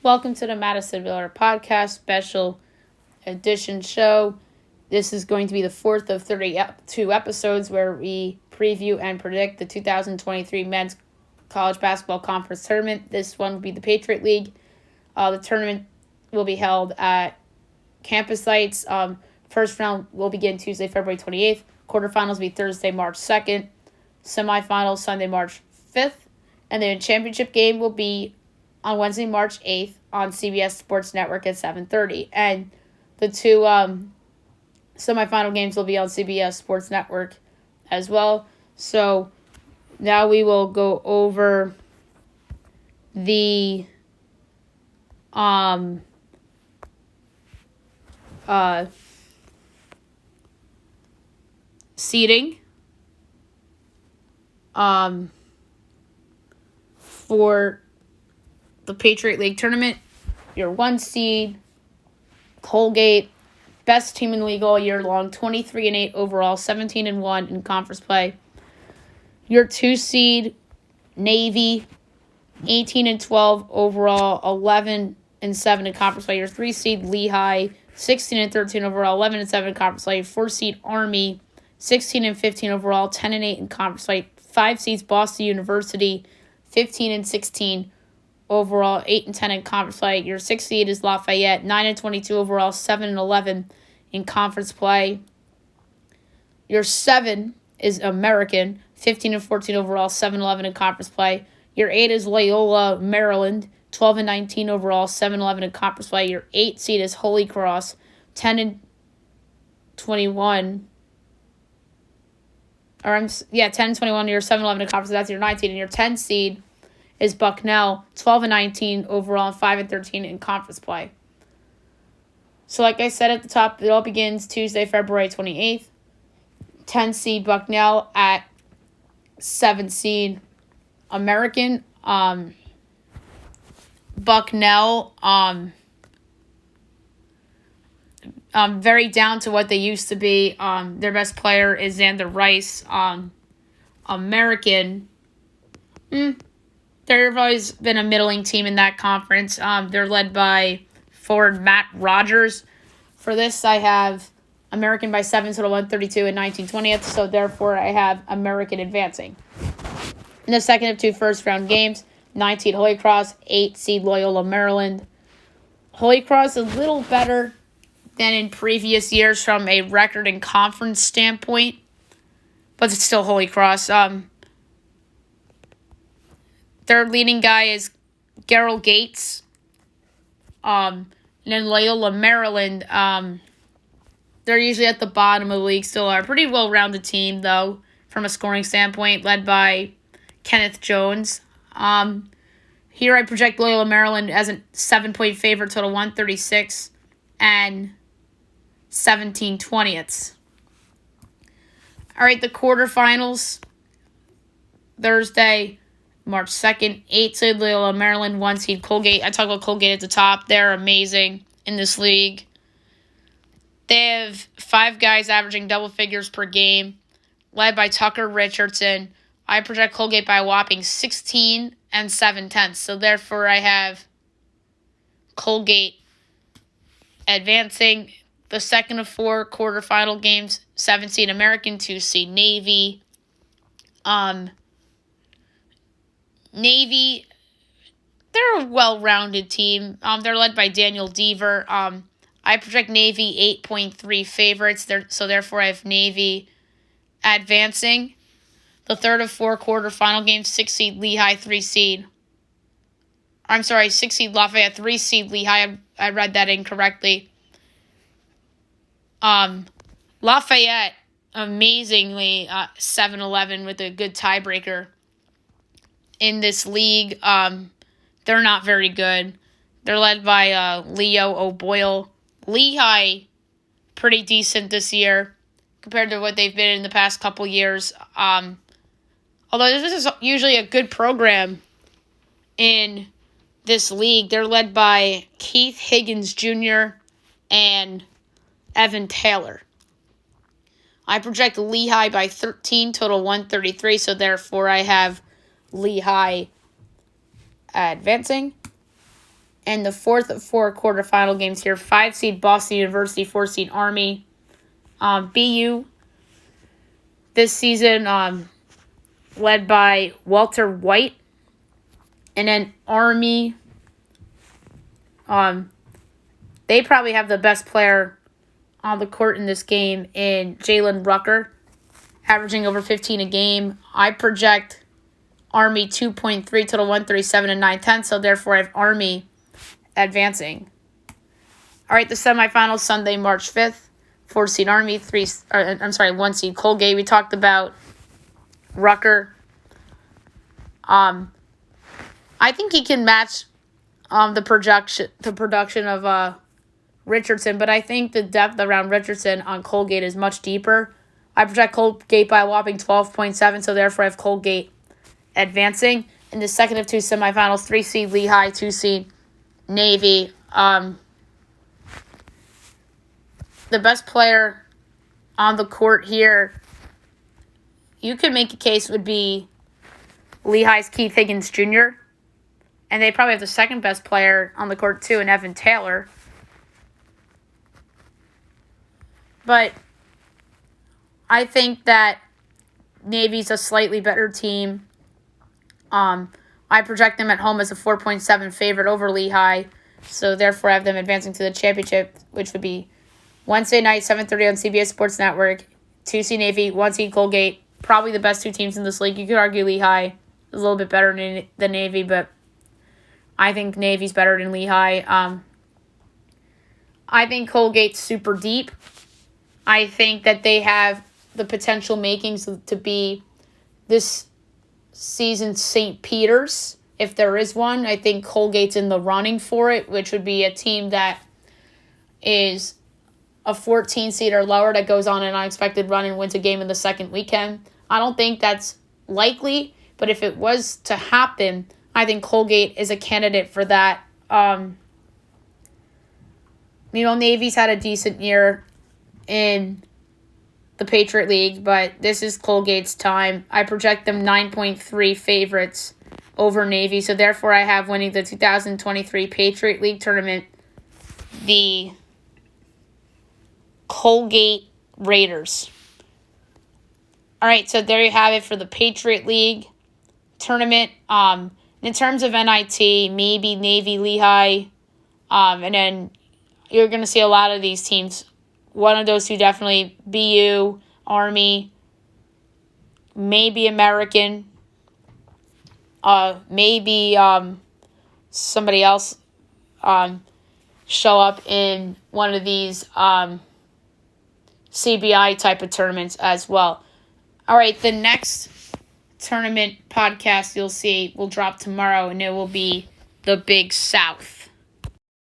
Welcome to the Madison Miller Podcast Special Edition show. This is going to be the fourth of 32 episodes where we preview and predict the 2023 Men's College Basketball Conference Tournament. This one will be the Patriot League. The tournament will be held at campus sites. First round will begin Tuesday, February 28th. Quarterfinals will be Thursday, March 2nd. Semifinals Sunday, March 5th. And the championship game will be on Wednesday, March 8th on CBS Sports Network at 7:30. And the two semifinal games will be on CBS Sports Network as well. So now we will go over the seeding for the Patriot League tournament. Your 1 seed, Colgate, best team in the league all year long, 23-8 overall, 17-1 in conference play. Your 2 seed, Navy, 18-12 overall, 11-7 in conference play. Your 3 seed, Lehigh, 16-13 overall, 11-7 in conference play. 4 seed, Army, 16-15 overall, 10-8 in conference play. 5 seeds, Boston University, 15-16 overall, 8-10 in conference play. Your 6 seed is Lafayette, 9-22 overall, 7-11 in conference play. Your 7 is American, 15-14 overall, 7-11 in conference play. Your 8 is Loyola, Maryland, 12-19 overall, 7-11 in conference play. Your 8 seed is Holy Cross, 10-21. 10-21. Your 7-11 in conference. That's your 19. And your 10 seed is Bucknell, 12-19 overall, 5-13 in conference play. So like I said at the top, it all begins Tuesday, February 28th. 10 seed Bucknell at 7 seed American. Bucknell, very down to what they used to be. Their best player is Xander Rice. American, they've always been a middling team in that conference. They're led by forward Matt Rogers. For this, I have American by 7, total 132 and 19/20. So therefore, I have American advancing. In the second of 2 first-round games, 9 seed Holy Cross, 8 seed Loyola, Maryland. Holy Cross is a little better than in previous years from a record and conference standpoint, but it's still Holy Cross. Their leading guy is Gerald Gates. And then Loyola, Maryland, they're usually at the bottom of the league, still are a pretty well-rounded team, though, from a scoring standpoint, led by Kenneth Jones. Here I project Loyola, Maryland as a 7-point favorite, total 136 and 17/20. All right, the quarterfinals, Thursday, March 2nd, 8 seed Loyola, Maryland, 1 seed Colgate. I talked about Colgate at the top. They're amazing in this league. They have 5 guys averaging double figures per game, led by Tucker Richardson. I project Colgate by a whopping 16 and 7/10. So therefore, I have Colgate advancing. The second of 4 quarterfinal games, 7 seed American, 2 seed Navy. Navy, they're a well-rounded team. They're led by Daniel Deaver. I project Navy 8.3 favorites. So therefore, I have Navy advancing. The third of 4 quarterfinal games, 6 seed Lehigh, 6 seed Lafayette, 3 seed Lehigh. I read that incorrectly. Lafayette, amazingly, 7-11 with a good tiebreaker in this league. They're not very good. They're led by Leo O'Boyle. Lehigh, pretty decent this year compared to what they've been in the past couple years. Although this is usually a good program in this league. They're led by Keith Higgins Jr. and Evan Taylor. I project Lehigh by 13, total 133, so therefore I have Lehigh advancing. And the fourth of four quarterfinal games here, 5 seed Boston University, 4 seed Army. BU this season led by Walter White. And then Army, they probably have the best player on the court in this game in Jalen Rucker, averaging over 15 a game. I project Army 2.3 total 137 and 9/10, so therefore I have Army advancing. All right, the semifinals Sunday, March 5th. 4 seed Army, 1 seed Colgate. We talked about Rucker. I think he can match the production of Richardson, but I think the depth around Richardson on Colgate is much deeper. I project Colgate by a whopping 12.7, so therefore I have Colgate advancing. In the second of two semifinals, 3 seed Lehigh, 2 seed Navy. The best player on the court here, you could make a case, would be Lehigh's Keith Higgins Jr., and they probably have the second best player on the court too, in Evan Taylor. But I think that Navy's a slightly better team. I project them at home as a 4.7 favorite over Lehigh, so therefore I have them advancing to the championship, which would be Wednesday night, 7:30 on CBS Sports Network. 2 seed Navy, 1 seed Colgate. Probably the best two teams in this league. You could argue Lehigh is a little bit better than Navy, but I think Navy's better than Lehigh. I think Colgate's super deep. I think that they have the potential makings to be this season's St. Peter's, if there is one. I think Colgate's in the running for it, which would be a team that is a 14 seed or lower that goes on an unexpected run and wins a game in the second weekend. I don't think that's likely, but if it was to happen, I think Colgate is a candidate for that. Navy's had a decent year in the Patriot League, but this is Colgate's time. I project them 9.3 favorites over Navy, so therefore I have winning the 2023 Patriot League tournament the Colgate Raiders. All right, so there you have it for the Patriot League tournament. In terms of NIT, maybe Navy, Lehigh, and then you're going to see a lot of these teams. One of those two definitely, BU, Army, maybe American, maybe somebody else show up in one of these CBI type of tournaments as well. All right, the next tournament podcast you'll see will drop tomorrow, and it will be the Big South.